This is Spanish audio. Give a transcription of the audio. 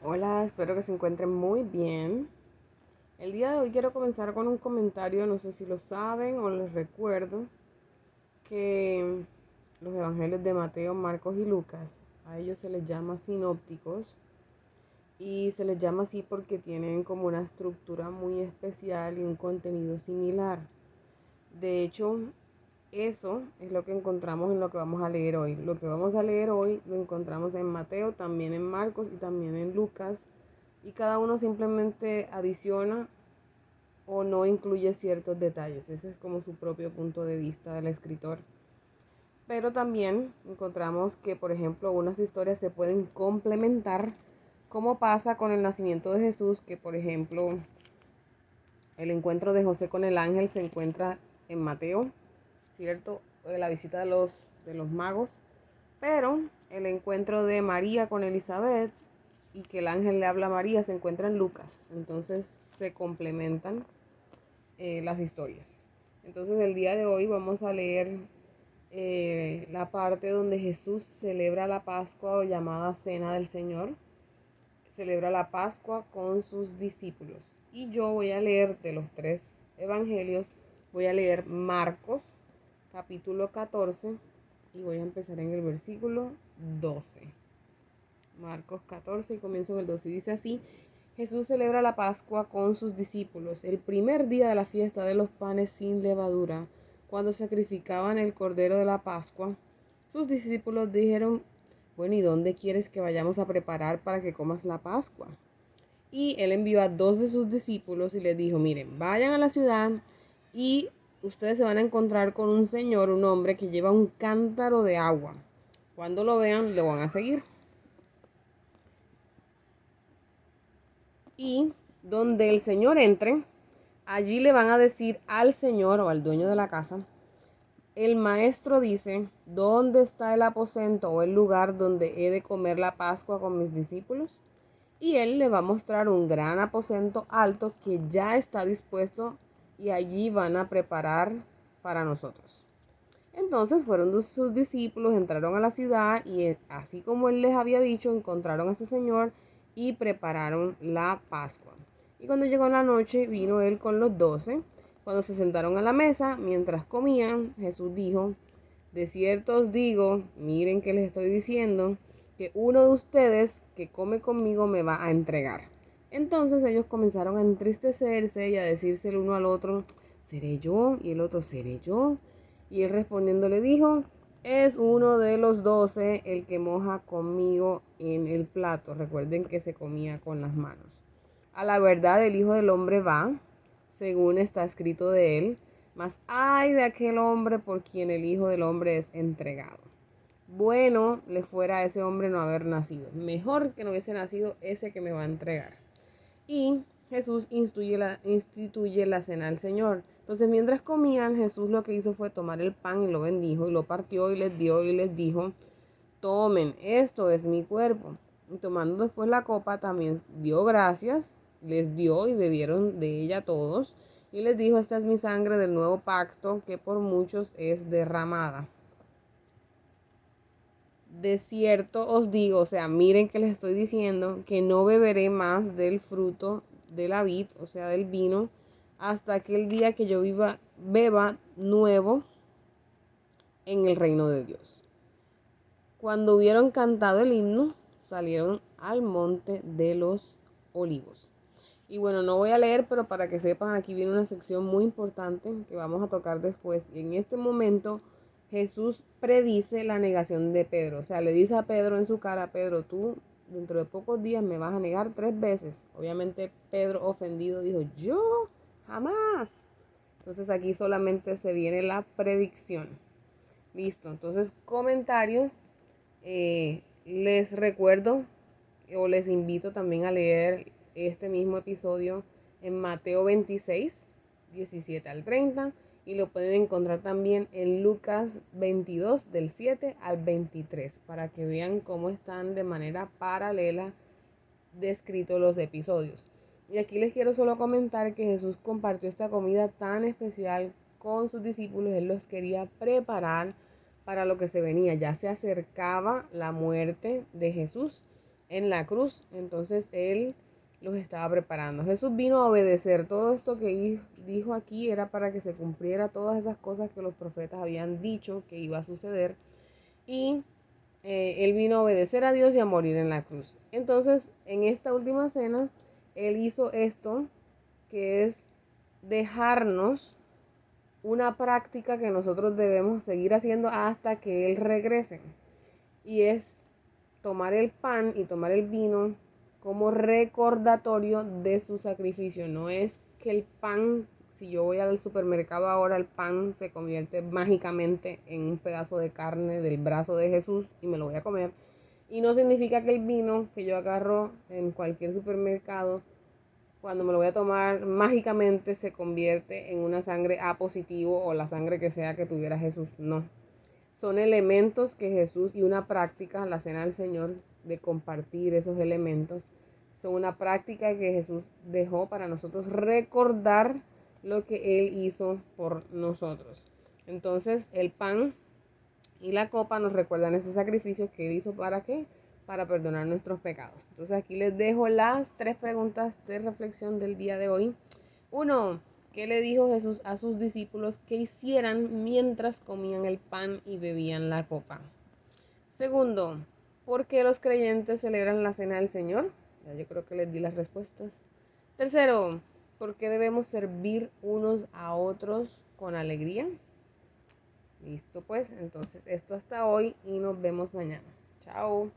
Hola, espero que se encuentren muy bien. El día de hoy quiero comenzar con un comentario, no sé si lo saben o les recuerdo, que los evangelios de Mateo, Marcos y Lucas, a ellos se les llama sinópticos y se les llama así porque tienen como una estructura muy especial y un contenido similar. De hecho, eso es lo que encontramos en lo que vamos a leer hoy. Lo que vamos a leer hoy lo encontramos en Mateo, también en Marcos y también en Lucas. Y cada uno simplemente adiciona o no incluye ciertos detalles. Ese es como su propio punto de vista del escritor. Pero también encontramos que, por ejemplo, unas historias se pueden complementar, como pasa con el nacimiento de Jesús, que por ejemplo el encuentro de José con el ángel se encuentra en Mateo, ¿cierto? La visita de los magos, pero el encuentro de María con Elizabeth y que el ángel le habla a María se encuentra en Lucas. Entonces se complementan las historias. Entonces el día de hoy vamos a leer la parte donde Jesús celebra la Pascua o llamada Cena del Señor. Celebra la Pascua con sus discípulos. Y yo voy a leer de los tres evangelios, voy a leer Marcos capítulo 14 y voy a empezar en el versículo 12. Marcos 14 y comienzo en el 12 y dice así: Jesús celebra la Pascua con sus discípulos, el primer día de la fiesta de los panes sin levadura, cuando sacrificaban el cordero de la Pascua. Sus discípulos dijeron: bueno, ¿y dónde quieres que vayamos a preparar para que comas la Pascua? Y él envió a dos de sus discípulos y les dijo: miren, vayan a la ciudad y ustedes se van a encontrar con un señor, un hombre que lleva un cántaro de agua. Cuando lo vean, lo van a seguir. Y donde el señor entre, allí le van a decir al señor o al dueño de la casa: el maestro dice, ¿dónde está el aposento o el lugar donde he de comer la Pascua con mis discípulos? Y él le va a mostrar un gran aposento alto que ya está dispuesto y allí van a preparar para nosotros. Entonces fueron sus discípulos, entraron a la ciudad y así como él les había dicho, encontraron a ese señor y prepararon la Pascua. Y cuando llegó la noche, vino él con los 12. Cuando se sentaron a la mesa, mientras comían, Jesús dijo: de cierto os digo, miren que les estoy diciendo, que uno de ustedes que come conmigo me va a entregar. Entonces ellos comenzaron a entristecerse y a decirse el uno al otro: ¿seré yo? Y el otro: ¿seré yo? Y él respondiendo le dijo: es uno de los 12 el que moja conmigo en el plato. Recuerden que se comía con las manos. A la verdad el Hijo del Hombre va, según está escrito de él, mas ay de aquel hombre por quien el Hijo del Hombre es entregado. Bueno le fuera a ese hombre no haber nacido. Mejor que no hubiese nacido ese que me va a entregar. Y Jesús instituye la cena al Señor. Entonces mientras comían, Jesús lo que hizo fue tomar el pan y lo bendijo y lo partió y les dio y les dijo: tomen, esto es mi cuerpo. Y tomando después la copa también dio gracias, les dio y bebieron de ella todos. Y les dijo: esta es mi sangre del nuevo pacto que por muchos es derramada. De cierto os digo, o sea, miren que les estoy diciendo, que no beberé más del fruto de la vid, o sea, del vino, hasta aquel día que yo beba nuevo en el reino de Dios. Cuando hubieron cantado el himno, salieron al monte de los olivos. Y bueno, no voy a leer, pero para que sepan, aquí viene una sección muy importante que vamos a tocar después. Y en este momento Jesús predice la negación de Pedro. O sea, le dice a Pedro en su cara: Pedro, tú dentro de pocos días me vas a negar 3 veces. Obviamente Pedro, ofendido, dijo: yo jamás. Entonces aquí solamente se viene la predicción. Listo, entonces comentarios. Les recuerdo o les invito también a leer este mismo episodio en Mateo 26, 17 al 30, y lo pueden encontrar también en Lucas 22, del 7 al 23, para que vean cómo están de manera paralela descritos los episodios. Y aquí les quiero solo comentar que Jesús compartió esta comida tan especial con sus discípulos. Él los quería preparar para lo que se venía. Ya se acercaba la muerte de Jesús. en la cruz. Entonces Él los estaba preparando. Jesús vino a obedecer. Todo esto que dijo aquí era para que se cumpliera todas esas cosas que los profetas habían dicho que iba a suceder. Y Él vino a obedecer a Dios y a morir en la cruz. Entonces, en esta última cena, Él hizo esto, que es dejarnos una práctica que nosotros debemos seguir haciendo hasta que Él regrese. Y es tomar el pan y tomar el vino como recordatorio de su sacrificio. No es que el pan, si yo voy al supermercado ahora, el pan se convierte mágicamente en un pedazo de carne del brazo de Jesús y me lo voy a comer. Y no significa que el vino que yo agarro en cualquier supermercado, cuando me lo voy a tomar, mágicamente se convierte en una sangre A positivo o la sangre que sea que tuviera Jesús. No. Son elementos que Jesús, y una práctica, la cena del Señor, de compartir esos elementos, son una práctica que Jesús dejó para nosotros recordar lo que Él hizo por nosotros. Entonces el pan y la copa nos recuerdan ese sacrificio que Él hizo. ¿Para qué? Para perdonar nuestros pecados. Entonces aquí les dejo las 3 preguntas de reflexión del día de hoy. 1. ¿Qué le dijo Jesús a sus discípulos que hicieran mientras comían el pan y bebían la copa? 2. ¿Por qué los creyentes celebran la cena del Señor? Ya yo creo que les di las respuestas. 3. ¿Por qué debemos servir unos a otros con alegría? Listo pues, entonces esto hasta hoy y nos vemos mañana. Chao.